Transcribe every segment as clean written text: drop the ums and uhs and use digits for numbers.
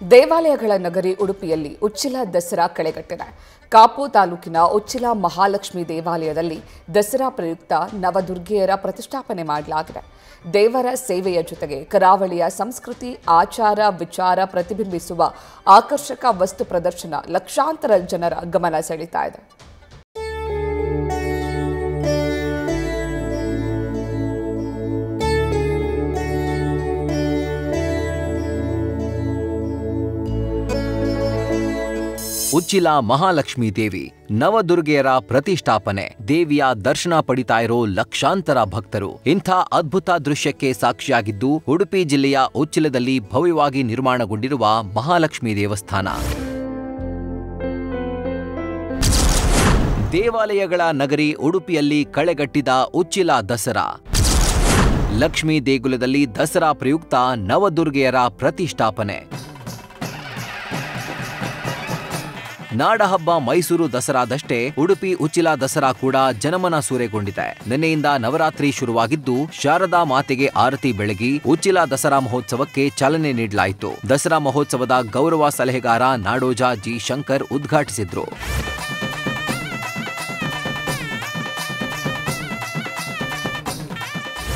ದೇವಾಲಯಗಳ ನಗರಿ ಉಡುಪಿಯಲ್ಲಿ ಉಚ್ಚಿಲ ದಸರಾ ಕಳೆಗಟ್ಟಿದೆ. ಕಾಪು ತಾಲೂಕಿನ ಉಚ್ಚಿಲ ಮಹಾಲಕ್ಷ್ಮಿ ದೇವಾಲಯದಲ್ಲಿ ದಸರಾ ಪ್ರಯುಕ್ತ ನವದುರ್ಗೆಯರ ಪ್ರತಿಷ್ಠಾಪನೆ ಮಾಡಲಾಗಿದೆ. ದೇವರ ಸೇವೆಯ ಜೊತೆಗೆ ಕರಾವಳಿಯ ಸಂಸ್ಕೃತಿ, ಆಚಾರ, ವಿಚಾರ ಪ್ರತಿಬಿಂಬಿಸುವ ಆಕರ್ಷಕ ವಸ್ತು ಪ್ರದರ್ಶನ ಲಕ್ಷಾಂತರ ಜನರ ಗಮನ ಸೆಳೀತಾ ಇದೆ. ಉಚ್ಚಿಲ ಮಹಾಲಕ್ಷ್ಮಿ ದೇವಿ ನವದುರ್ಗೆಯರ ಪ್ರತಿಷ್ಠಾಪನೆ, ದೇವಿಯ ದರ್ಶನ ಪಡಿತಾ ಇರೋ ಲಕ್ಷಾಂತರ ಭಕ್ತರು. ಇಂಥ ಅದ್ಭುತ ದೃಶ್ಯಕ್ಕೆ ಸಾಕ್ಷಿಯಾಗಿದ್ದು ಉಡುಪಿ ಜಿಲ್ಲೆಯ ಉಚ್ಚಿಲದಲ್ಲಿ ಭವ್ಯವಾಗಿ ನಿರ್ಮಾಣಗೊಂಡಿರುವ ಮಹಾಲಕ್ಷ್ಮಿ ದೇವಸ್ಥಾನ. ದೇವಾಲಯಗಳ ನಗರಿ ಉಡುಪಿಯಲ್ಲಿ ಕಳೆಗಟ್ಟಿದ ಉಚ್ಚಿಲ ದಸರಾ. ಲಕ್ಷ್ಮೀ ದೇಗುಲದಲ್ಲಿ ದಸರಾ ಪ್ರಯುಕ್ತ ನವದುರ್ಗೆಯರ ಪ್ರತಿಷ್ಠಾಪನೆ. ನಾಡಹಬ್ಬ ಮೈಸೂರು ದಸರಾದಷ್ಟೇ ಉಡುಪಿ ಉಚ್ಚಿಲ ದಸರಾ ಕೂಡ ಜನಮನ ಸೂರೆಗೊಂಡಿದೆ. ನಿನ್ನೆಯಿಂದ ನವರಾತ್ರಿ ಶುರುವಾಗಿದ್ದು ಶಾರದಾ ಮಾತೆಗೆ ಆರತಿ ಬೆಳಗಿ ಉಚ್ಚಿಲ ದಸರಾ ಮಹೋತ್ಸವಕ್ಕೆ ಚಾಲನೆ ನೀಡಲಾಯಿತು. ದಸರಾ ಮಹೋತ್ಸವದ ಗೌರವ ಸಲಹೆಗಾರ ನಾಡೋಜ ಜಿ ಶಂಕರ್ ಉದ್ಘಾಟಿಸಿದ್ರು.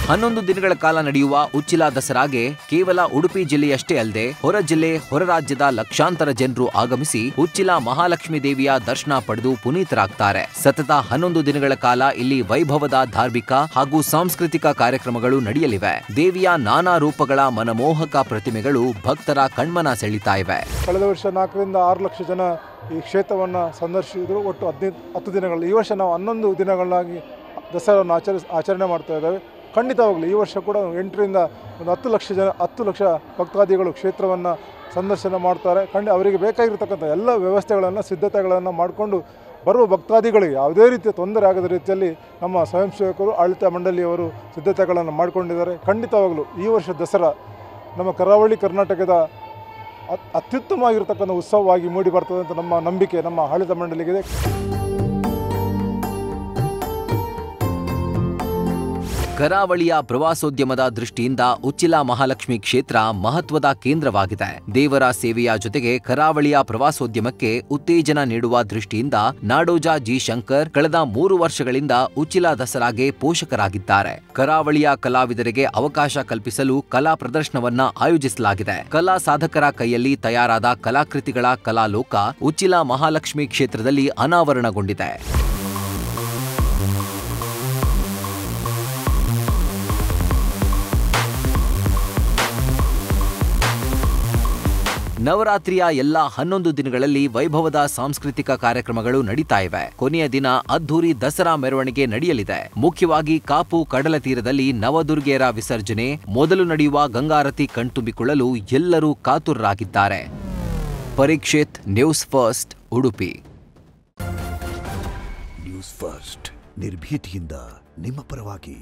ಹನ್ನೊಂದು ದಿನಗಳ ಕಾಲ ನಡೆಯುವ ಉಚ್ಚಿಲ ದಸರಾಗೆ ಕೇವಲ ಉಡುಪಿ ಜಿಲ್ಲೆಯಷ್ಟೇ ಅಲ್ಲದೆ ಹೊರ ಜಿಲ್ಲೆ, ಹೊರ ರಾಜ್ಯದ ಲಕ್ಷಾಂತರ ಜನರು ಆಗಮಿಸಿ ಉಚ್ಚಿಲ ಮಹಾಲಕ್ಷ್ಮಿ ದೇವಿಯ ದರ್ಶನ ಪಡೆದು ಪುನೀತರಾಗ್ತಾರೆ. ಸತತ 11 ದಿನಗಳ ಕಾಲ ಇಲ್ಲಿ ವೈಭವದ ಧಾರ್ಮಿಕ ಹಾಗೂ ಸಾಂಸ್ಕೃತಿಕ ಕಾರ್ಯಕ್ರಮಗಳು ನಡೆಯಲಿವೆ. ದೇವಿಯ ನಾನಾ ರೂಪಗಳ ಮನಮೋಹಕ ಪ್ರತಿಮೆಗಳು ಭಕ್ತರ ಕಣ್ಮನ ಸೆಳೀತಾ ಇವೆ. ಕಳೆದ ವರ್ಷ 4 ರಿಂದ 6 ಲಕ್ಷ ಜನ ಈ ಕ್ಷೇತ್ರವನ್ನು ಸಂದರ್ಶಿಸಿದ್ರು. ಒಟ್ಟು 10 ದಿನಗಳು. ಈ ವರ್ಷ ನಾವು 11 ದಿನಗಳಾಗಿ ದಸರಾವನ್ನು ಆಚರಣೆ ಮಾಡ್ತಾ ಇದ್ದೇವೆ. ಖಂಡಿತವಾಗಲಿ ಈ ವರ್ಷ ಕೂಡ 8 ರಿಂದ 10 ಲಕ್ಷ ಭಕ್ತಾದಿಗಳು ಕ್ಷೇತ್ರವನ್ನು ಸಂದರ್ಶನ ಮಾಡ್ತಾರೆ. ಅವರಿಗೆ ಬೇಕಾಗಿರತಕ್ಕಂಥ ಎಲ್ಲ ವ್ಯವಸ್ಥೆಗಳನ್ನು, ಸಿದ್ಧತೆಗಳನ್ನು ಮಾಡಿಕೊಂಡು ಬರುವ ಭಕ್ತಾದಿಗಳಿಗೆ ಯಾವುದೇ ರೀತಿಯ ತೊಂದರೆ ಆಗದ ರೀತಿಯಲ್ಲಿ ನಮ್ಮ ಸ್ವಯಂ ಸೇವಕರು, ಆಡಳಿತ ಮಂಡಳಿಯವರು ಸಿದ್ಧತೆಗಳನ್ನು ಮಾಡಿಕೊಂಡಿದ್ದಾರೆ. ಖಂಡಿತವಾಗಲೂ ಈ ವರ್ಷ ದಸರಾ ನಮ್ಮ ಕರಾವಳಿ ಕರ್ನಾಟಕದ ಅತ್ಯುತ್ತಮವಾಗಿರತಕ್ಕಂಥ ಉತ್ಸವವಾಗಿ ಮೂಡಿ ಬರ್ತದೆ ಅಂತ ನಮ್ಮ ನಂಬಿಕೆ ನಮ್ಮ ಆಡಳಿತ ಮಂಡಳಿಗಿದೆ. ಕರಾವಳಿಯ ಪ್ರವಾಸೋದ್ಯಮದ ದೃಷ್ಟಿಯಿಂದ ಉಚ್ಚಿಲ ಮಹಾಲಕ್ಷ್ಮಿ ಕ್ಷೇತ್ರ ಮಹತ್ವದ ಕೇಂದ್ರವಾಗಿದೆ. ದೇವರ ಸೇವೆಯ ಜೊತೆಗೆ ಕರಾವಳಿಯ ಪ್ರವಾಸೋದ್ಯಮಕ್ಕೆ ಉತ್ತೇಜನ ನೀಡುವ ದೃಷ್ಟಿಯಿಂದ ನಾಡೋಜ ಜಿ ಶಂಕರ್ ಕಳೆದ 3 ವರ್ಷಗಳಿಂದ ಉಚ್ಚಿಲ ದಸರಾಗೆ ಪೋಷಕರಾಗಿದ್ದಾರೆ. ಕರಾವಳಿಯ ಕಲಾವಿದರಿಗೆ ಅವಕಾಶ ಕಲ್ಪಿಸಲು ಕಲಾ ಪ್ರದರ್ಶನವನ್ನ ಆಯೋಜಿಸಲಾಗಿದೆ. ಕಲಾ ಸಾಧಕರ ಕೈಯಲ್ಲಿ ತಯಾರಾದ ಕಲಾಕೃತಿಗಳ ಕಲಾಲೋಕ ಉಚ್ಚಿಲ ಮಹಾಲಕ್ಷ್ಮಿ ಕ್ಷೇತ್ರದಲ್ಲಿ ಅನಾವರಣಗೊಂಡಿದೆ. ನವರಾತ್ರಿಯ ಎಲ್ಲ 11 ದಿನಗಳಲ್ಲಿ ವೈಭವದ ಸಾಂಸ್ಕೃತಿಕ ಕಾರ್ಯಕ್ರಮಗಳು ನಡೀತಾ ಇವೆ. ಕೊನೆಯ ದಿನ ಅದ್ಧೂರಿ ದಸರಾ ಮೆರವಣಿಗೆ ನಡೆಯಲಿದೆ. ಮುಖ್ಯವಾಗಿ ಕಾಪು ಕಡಲ ತೀರದಲ್ಲಿ ನವದುರ್ಗೆಯರ ವಿಸರ್ಜನೆ, ಮೊದಲು ನಡೆಯುವ ಗಂಗಾರತಿ ಕಣ್ತುಂಬಿಕೊಳ್ಳಲು ಎಲ್ಲರೂ ಕಾತುರರಾಗಿದ್ದಾರೆ. Parikshit, news first, Udupi. News first ನಿರ್ಭೀತಿಯಿಂದ ನಿಮ್ಮ ಪರವಾಗಿ.